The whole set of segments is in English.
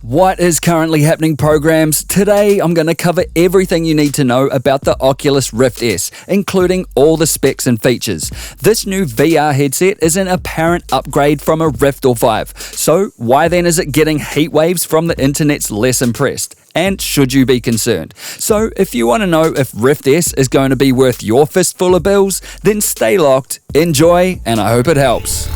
What is currently happening, programs? Today I'm going to cover everything you need to know about the Oculus Rift S, including all the specs and features. This new VR headset is an apparent upgrade from a Rift or Vive, so why then is it getting heat waves from the internet's less impressed? And should you be concerned? So if you want to know if Rift S is going to be worth your fistful of bills, then stay locked, enjoy, and I hope it helps.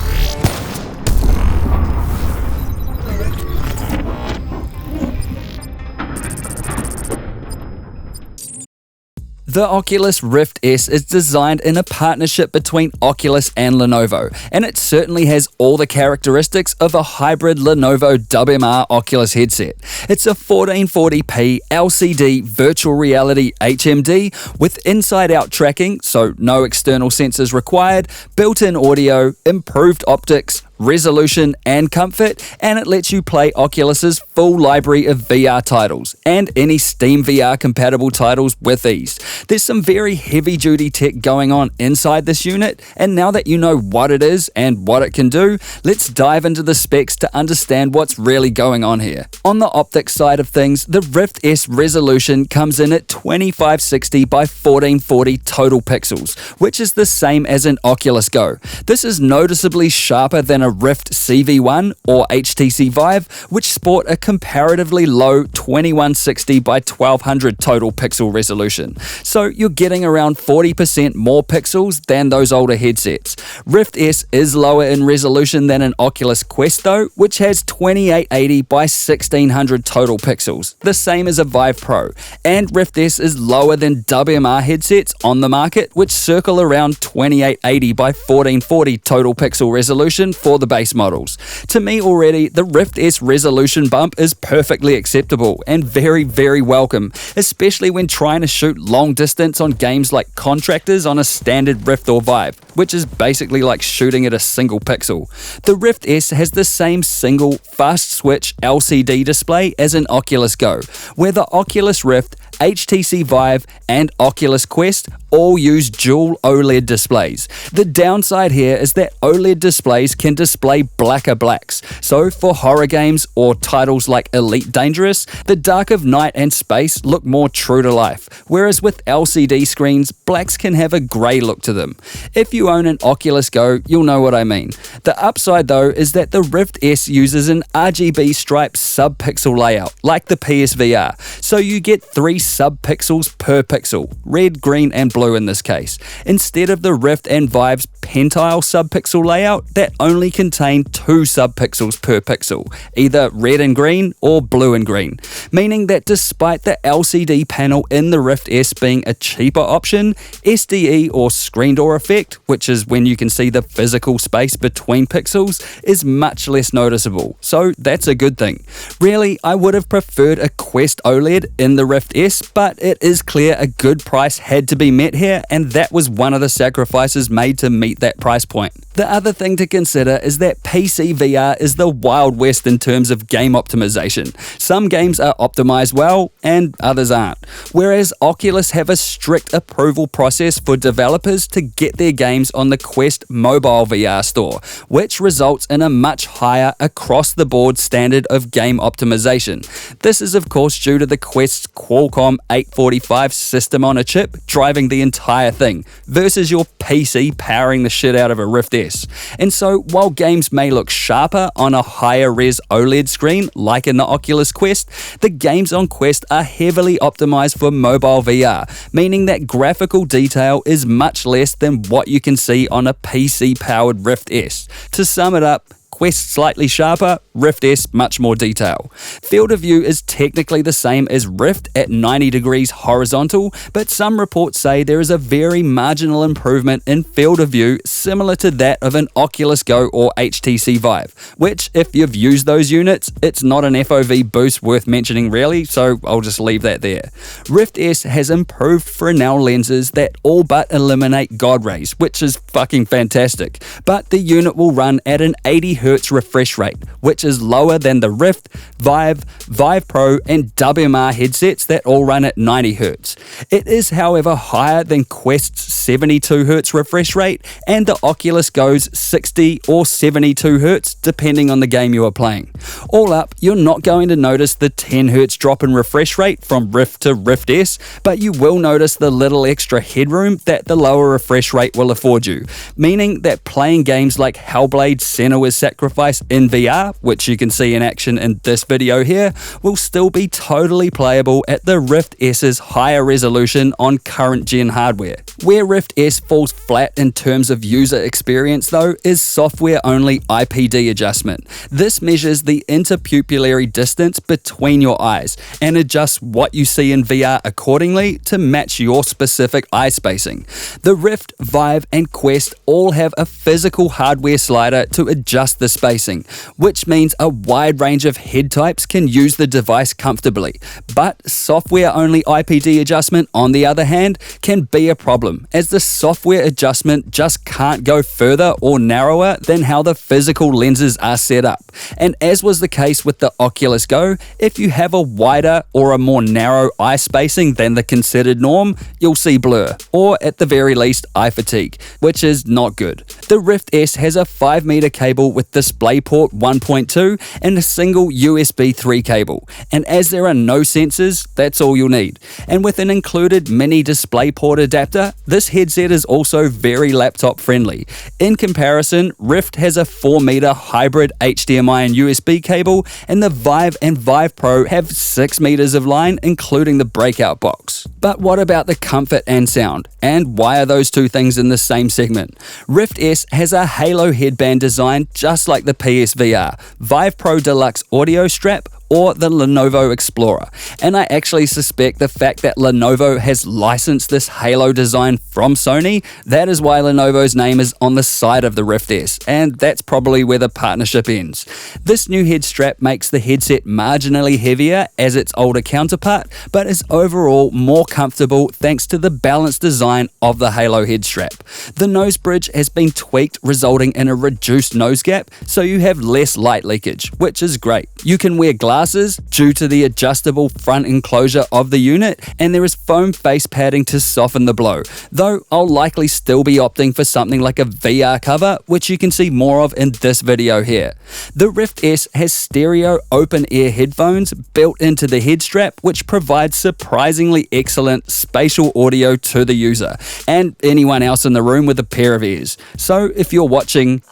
The Oculus Rift S is designed in a partnership between Oculus and Lenovo, and it certainly has all the characteristics of a hybrid Lenovo WMR Oculus headset. It's a 1440p LCD virtual reality HMD with inside-out tracking, so no external sensors required, built-in audio, improved optics, resolution and comfort, and it lets you play Oculus's full library of VR titles and any SteamVR compatible titles with ease. There's some very heavy-duty tech going on inside this unit, and now that you know what it is and what it can do, let's dive into the specs to understand what's really going on here. On the optics side of things, the Rift S resolution comes in at 2560 by 1440 total pixels, which is the same as an Oculus Go. This is noticeably sharper than a Rift CV1 or HTC Vive, which sport a comparatively low 2160 by 1200 total pixel resolution. So you're getting around 40% more pixels than those older headsets. Rift S is lower in resolution than an Oculus Quest though, which has 2880 by 1600 total pixels, the same as a Vive Pro. And Rift S is lower than WMR headsets on the market, which circle around 2880 by 1440 total pixel resolution for the base models. To me already, the Rift S resolution bump is perfectly acceptable and very, very welcome, especially when trying to shoot long distance on games like Contractors on a standard Rift or Vive, which is basically like shooting at a single pixel. The Rift S has the same single fast switch LCD display as an Oculus Go, where the Oculus Rift, HTC Vive, and Oculus Quest all use dual OLED displays. The downside here is that OLED displays can display blacker blacks, so for horror games or titles like Elite Dangerous, the dark of night and space look more true to life, whereas with LCD screens, blacks can have a grey look to them. If you own an Oculus Go, you'll know what I mean. The upside though is that the Rift S uses an RGB striped sub-pixel layout, like the PSVR, so you get 3 sub-pixels per pixel, red, green, and blue in this case, instead of the Rift and Vive's pentile sub-pixel layout that only contain 2 sub-pixels per pixel, either red and green or blue and green, meaning that despite the LCD panel in the Rift S being a cheaper option, SDE or screen door effect, which is when you can see the physical space between pixels, is much less noticeable, so that's a good thing. Really, I would have preferred a Quest OLED in the Rift S, but it is clear a good price had to be met here, and that was one of the sacrifices made to meet that price point. The other thing to consider is that PC VR is the Wild West in terms of game optimization. Some games are optimized well and others aren't, whereas Oculus have a strict approval process for developers to get their games on the Quest mobile VR store, which results in a much higher across-the-board standard of game optimization. This is of course due to the Quest's Qualcomm 845 system on a chip driving the entire thing, versus your PC powering the shit out of a Rift S. And so while games may look sharper on a higher res OLED screen like in the Oculus Quest, the games on Quest are heavily optimized for mobile VR, meaning that graphical detail is much less than what you can see on a PC powered Rift S. To sum it up, Quest slightly sharper, Rift S much more detail. Field of view is technically the same as Rift at 90 degrees horizontal, but some reports say there is a very marginal improvement in field of view similar to that of an Oculus Go or HTC Vive, which if you've used those units, it's not an FOV boost worth mentioning really, so I'll just leave that there. Rift S has improved Fresnel lenses that all but eliminate God rays, which is fucking fantastic, but the unit will run at an 80Hz Hz refresh rate, which is lower than the Rift, Vive, Vive Pro, and WMR headsets that all run at 90 Hz. It is, however, higher than Quest's 72 Hz refresh rate and the Oculus Go's 60 or 72 Hz, depending on the game you are playing. All up, you're not going to notice the 10 Hz drop in refresh rate from Rift to Rift S, but you will notice the little extra headroom that the lower refresh rate will afford you, meaning that playing games like Hellblade: Senua's Sacrifice in VR, which you can see in action in this video here, will still be totally playable at the Rift S's higher resolution on current gen hardware. Where Rift S falls flat in terms of user experience though is software-only IPD adjustment. This measures the interpupillary distance between your eyes and adjusts what you see in VR accordingly to match your specific eye spacing. The Rift, Vive, and Quest all have a physical hardware slider to adjust the spacing, which means a wide range of head types can use the device comfortably. But software-only IPD adjustment, on the other hand, can be a problem, as the software adjustment just can't go further or narrower than how the physical lenses are set up. And as was the case with the Oculus Go, if you have a wider or a more narrow eye spacing than the considered norm, you'll see blur, or at the very least eye fatigue, which is not good. The Rift S has a 5-meter cable with DisplayPort 1.2 and a single USB 3 cable, and as there are no sensors, that's all you'll need. And with an included mini DisplayPort adapter, this headset is also very laptop friendly. In comparison, Rift has a 4-meter hybrid HDMI and USB cable, and the Vive and Vive Pro have 6 meters of line, including the breakout box. But what about the comfort and sound? And why are those two things in the same segment? Rift S has a halo headband design just like the PSVR, Vive Pro Deluxe audio strap, or the Lenovo Explorer. And I actually suspect the fact that Lenovo has licensed this halo design from Sony, that is why Lenovo's name is on the side of the Rift S, and that's probably where the partnership ends. This new head strap makes the headset marginally heavier as its older counterpart, but is overall more comfortable thanks to the balanced design of the halo head strap. The nose bridge has been tweaked, resulting in a reduced nose gap, so you have less light leakage, which is great. You can wear glasses due to the adjustable front enclosure of the unit, and there is foam face padding to soften the blow, though I'll likely still be opting for something like a VR cover, which you can see more of in this video here. The Rift S has stereo open-ear headphones built into the head strap, which provides surprisingly excellent spatial audio to the user, and anyone else in the room with a pair of ears. So if you're watching,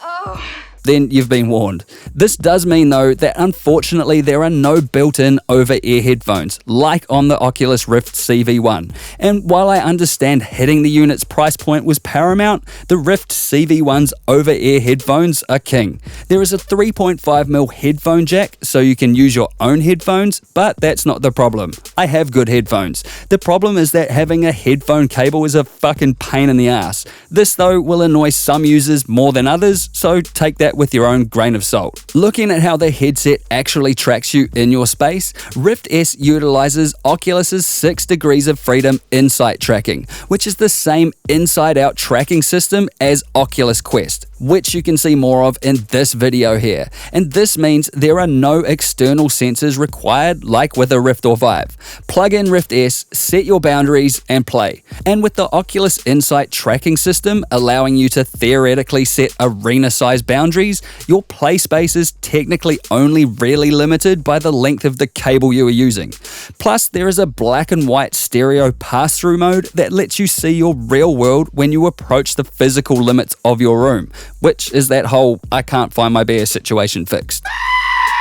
then you've been warned. This does mean though that unfortunately there are no built-in over-ear headphones like on the Oculus Rift CV1. And while I understand hitting the unit's price point was paramount, the Rift CV1's over-ear headphones are king. There is a 3.5mm headphone jack so you can use your own headphones, but that's not the problem. I have good headphones. The problem is that having a headphone cable is a fucking pain in the ass. This though will annoy some users more than others, so take that with your own grain of salt. Looking at how the headset actually tracks you in your space, Rift S utilizes Oculus's 6 degrees of freedom insight tracking, which is the same inside-out tracking system as Oculus Quest, which you can see more of in this video here. And this means there are no external sensors required like with a Rift or Vive. Plug in Rift S, set your boundaries, and play. And with the Oculus Insight tracking system allowing you to theoretically set arena-size boundaries, your play space is technically only really limited by the length of the cable you are using. Plus, there is a black and white stereo pass-through mode that lets you see your real world when you approach the physical limits of your room, which is that whole I can't find my bear situation fixed.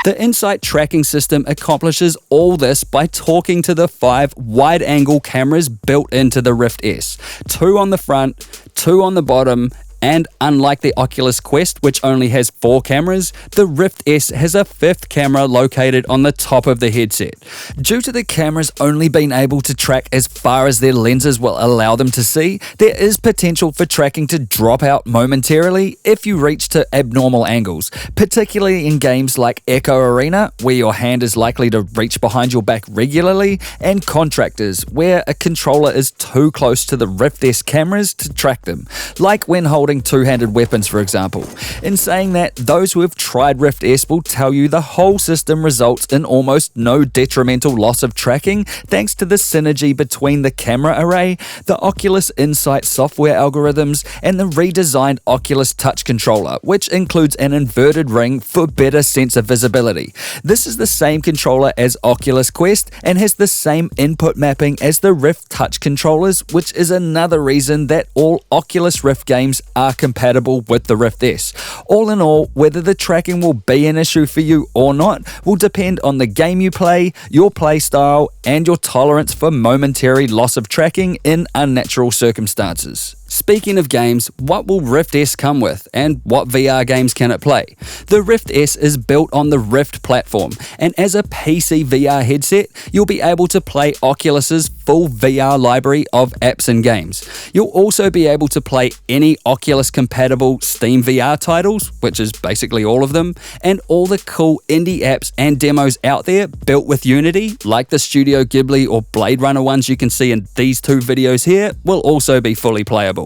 The Insight tracking system accomplishes all this by talking to the 5 wide-angle cameras built into the Rift S. 2 on the front, 2 on the bottom, and unlike the Oculus Quest, which only has 4 cameras, the Rift S has a 5th camera located on the top of the headset. Due to the cameras only being able to track as far as their lenses will allow them to see, there is potential for tracking to drop out momentarily if you reach to abnormal angles, particularly in games like Echo Arena, where your hand is likely to reach behind your back regularly, and Contractors, where a controller is too close to the Rift S cameras to track them, like when holding wielding two-handed weapons, for example. In saying that, those who have tried Rift S will tell you the whole system results in almost no detrimental loss of tracking thanks to the synergy between the camera array, the Oculus Insight software algorithms, and the redesigned Oculus Touch controller, which includes an inverted ring for better sensor visibility. This is the same controller as Oculus Quest and has the same input mapping as the Rift Touch controllers, which is another reason that all Oculus Rift games are compatible with the Rift S. All in all, whether the tracking will be an issue for you or not will depend on the game you play, your play style, and your tolerance for momentary loss of tracking in unnatural circumstances. Speaking of games, what will Rift S come with, and what VR games can it play? The Rift S is built on the Rift platform, and as a PC VR headset, you'll be able to play Oculus's full VR library of apps and games. You'll also be able to play any Oculus-compatible SteamVR titles, which is basically all of them, and all the cool indie apps and demos out there built with Unity, like the Studio Ghibli or Blade Runner ones you can see in these two videos here, will also be fully playable.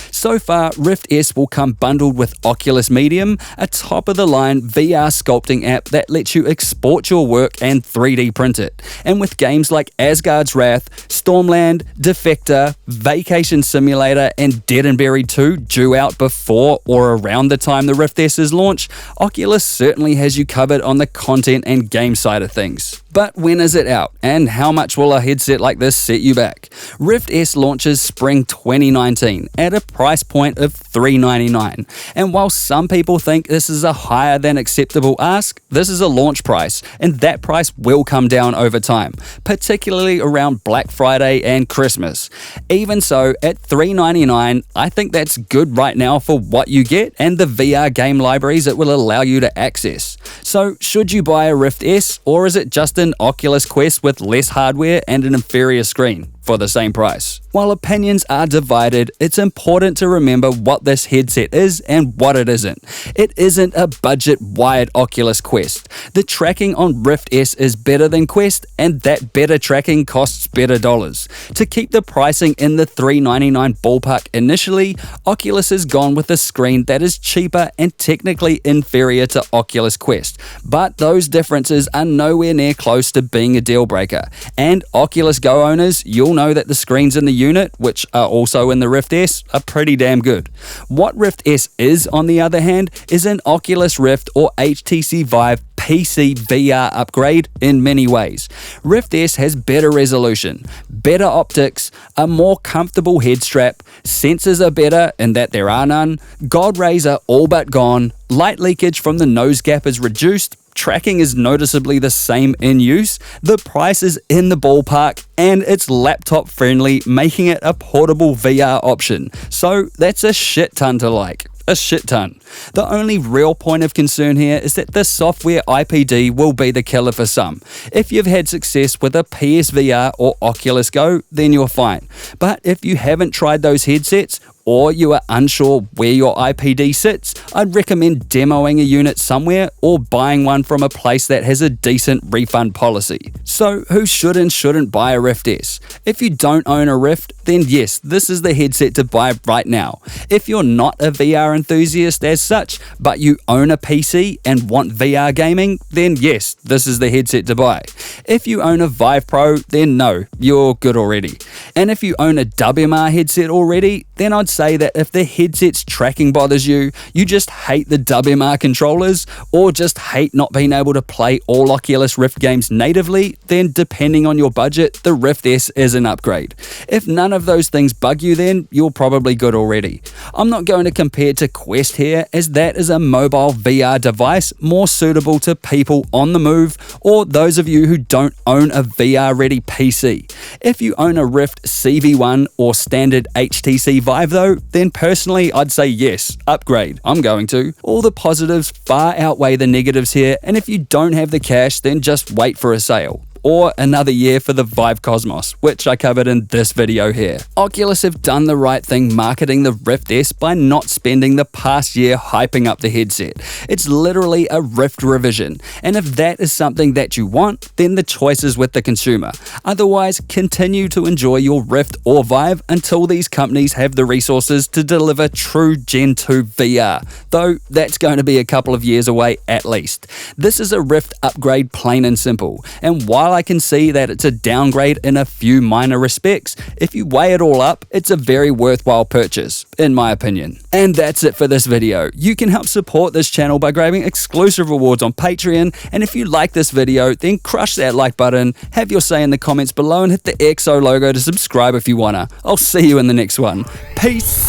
So far, Rift S will come bundled with Oculus Medium, a top-of-the-line VR sculpting app that lets you export your work and 3D print it. And with games like Asgard's Wrath, Stormland, Defector, Vacation Simulator, and Dead and Buried 2 due out before or around the time the Rift S's launch, Oculus certainly has you covered on the content and game side of things. But when is it out, and how much will a headset like this set you back? Rift S launches spring 2019 at a price point of $399, and while some people think this is a higher than acceptable ask, this is a launch price, and that price will come down over time, particularly around Black Friday and Christmas. Even so, at $399, I think that's good right now for what you get and the VR game libraries it will allow you to access. So should you buy a Rift S, or is it just an Oculus Quest with less hardware and an inferior screen for the same price? While opinions are divided, it's important to remember what this headset is and what it isn't. It isn't a budget-wired Oculus Quest. The tracking on Rift S is better than Quest, and that better tracking costs better dollars. To keep the pricing in the $399 ballpark initially, Oculus has gone with a screen that is cheaper and technically inferior to Oculus Quest, but those differences are nowhere near close to being a deal breaker. And Oculus Go owners, you'll know that the screens in the unit, which are also in the Rift S, are pretty damn good. What Rift S is, on the other hand, is an Oculus Rift or HTC Vive PC VR upgrade in many ways. Rift S has better resolution, better optics, a more comfortable head strap, sensors are better in that there are none, God rays are all but gone, light leakage from the nose gap is reduced, tracking is noticeably the same in use, the price is in the ballpark, and it's laptop friendly, making it a portable VR option. So that's a shit ton to like. A shit ton. The only real point of concern here is that the software IPD will be the killer for some. If you've had success with a PSVR or Oculus Go, then you're fine. But if you haven't tried those headsets, or you are unsure where your IPD sits, I'd recommend demoing a unit somewhere or buying one from a place that has a decent refund policy. So who should and shouldn't buy a Rift S? If you don't own a Rift, then yes, this is the headset to buy right now. If you're not a VR enthusiast as such, but you own a PC and want VR gaming, then yes, this is the headset to buy. If you own a Vive Pro, then no, you're good already. And if you own a WMR headset already, then I'd say that if the headset's tracking bothers you, you just hate the WMR controllers, or just hate not being able to play all Oculus Rift games natively, then depending on your budget, the Rift S is an upgrade. If none of those things bug you, then you're probably good already. I'm not going to compare to Quest here, as that is a mobile VR device more suitable to people on the move, or those of you who don't own a VR-ready PC. If you own a Rift CV1 or standard HTC Vive though, then personally I'd say yes, upgrade. I'm going to. All the positives far outweigh the negatives here, and if you don't have the cash, then just wait for a sale. or another year for the Vive Cosmos, which I covered in this video here. Oculus have done the right thing marketing the Rift S by not spending the past year hyping up the headset. It's literally a Rift revision, and if that is something that you want, then the choice is with the consumer. Otherwise, continue to enjoy your Rift or Vive until these companies have the resources to deliver true Gen 2 VR, though that's going to be a couple of years away at least. This is a Rift upgrade, plain and simple, and while I can see that it's a downgrade in a few minor respects, if you weigh it all up, it's a very worthwhile purchase, in my opinion. And that's it for this video. You can help support this channel by grabbing exclusive rewards on Patreon, and if you like this video, then crush that like button, have your say in the comments below, and hit the XO logo to subscribe if you wanna. I'll see you in the next one. Peace!